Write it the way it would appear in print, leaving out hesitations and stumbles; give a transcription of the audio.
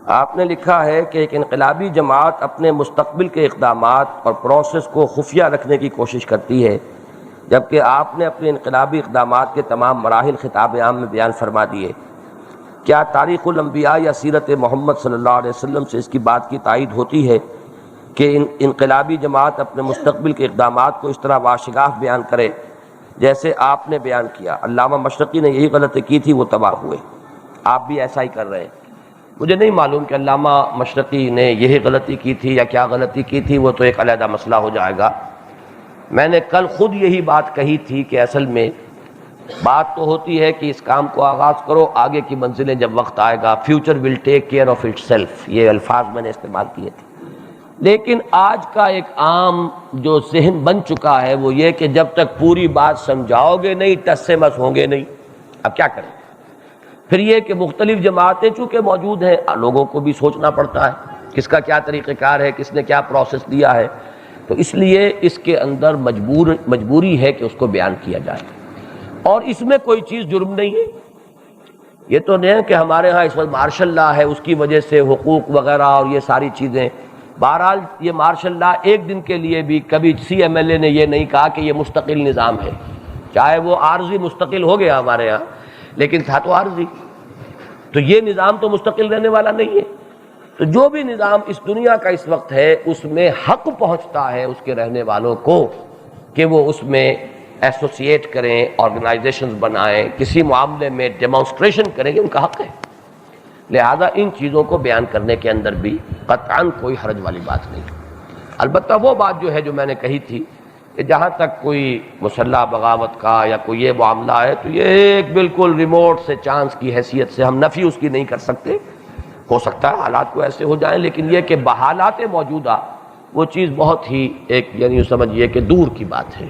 آپ نے لکھا ہے کہ ایک انقلابی جماعت اپنے مستقبل کے اقدامات اور پروسیس کو خفیہ رکھنے کی کوشش کرتی ہے، جبکہ آپ نے اپنے انقلابی اقدامات کے تمام مراحل خطاب عام میں بیان فرما دیے۔ کیا تاریخ الانبیاء یا سیرت محمد صلی اللہ علیہ وسلم سے اس کی بات کی تائید ہوتی ہے کہ انقلابی جماعت اپنے مستقبل کے اقدامات کو اس طرح واشگاف بیان کرے جیسے آپ نے بیان کیا؟ علامہ مشرقی نے یہی غلطی کی تھی، وہ تباہ ہوئے، آپ بھی ایسا ہی کر رہے ہیں۔ مجھے نہیں معلوم کہ علامہ مشرقی نے یہی غلطی کی تھی یا کیا غلطی کی تھی، وہ تو ایک علیحدہ مسئلہ ہو جائے گا۔ میں نے کل خود یہی بات کہی تھی کہ اصل میں بات تو ہوتی ہے کہ اس کام کو آغاز کرو، آگے کی منزلیں جب وقت آئے گا، future will take care of itself, یہ الفاظ میں نے استعمال کیے تھے۔ لیکن آج کا ایک عام جو ذہن بن چکا ہے وہ یہ کہ جب تک پوری بات سمجھاؤ گے نہیں ٹس سے مس ہوں گے نہیں۔ اب کیا کریں؟ پھر یہ کہ مختلف جماعتیں چونکہ موجود ہیں، لوگوں کو بھی سوچنا پڑتا ہے کس کا کیا طریقہ کار ہے، کس نے کیا پروسیس دیا ہے، تو اس لیے اس کے اندر مجبوری ہے کہ اس کو بیان کیا جائے، اور اس میں کوئی چیز جرم نہیں ہے۔ یہ تو نہیں ہے کہ ہمارے ہاں اس وقت مارشل لا ہے، اس کی وجہ سے حقوق وغیرہ اور یہ ساری چیزیں۔ بہرحال یہ مارشل لا ایک دن کے لیے بھی کبھی سی ایم ایل اے نے یہ نہیں کہا کہ یہ مستقل نظام ہے، چاہے وہ عارضی مستقل ہو گیا ہمارے ہاں، لیکن تھا تو عارضی، تو یہ نظام تو مستقل رہنے والا نہیں ہے۔ تو جو بھی نظام اس دنیا کا اس وقت ہے اس میں حق پہنچتا ہے اس کے رہنے والوں کو کہ وہ اس میں ایسوسیٹ کریں، آرگنائزیشنز بنائیں، کسی معاملے میں ڈیمانسٹریشن کریں، یہ ان کا حق ہے۔ لہذا ان چیزوں کو بیان کرنے کے اندر بھی قطعاً کوئی حرج والی بات نہیں۔ البتہ وہ بات جو ہے جو میں نے کہی تھی کہ جہاں تک کوئی مسلح بغاوت کا یا کوئی یہ معاملہ ہے تو یہ ایک بالکل ریموٹ سے چانس کی حیثیت سے ہم نفی اس کی نہیں کر سکتے، ہو سکتا ہے حالات کو ایسے ہو جائیں، لیکن یہ کہ بحالات موجودہ وہ چیز بہت ہی ایک یعنی سمجھیے کہ دور کی بات ہے۔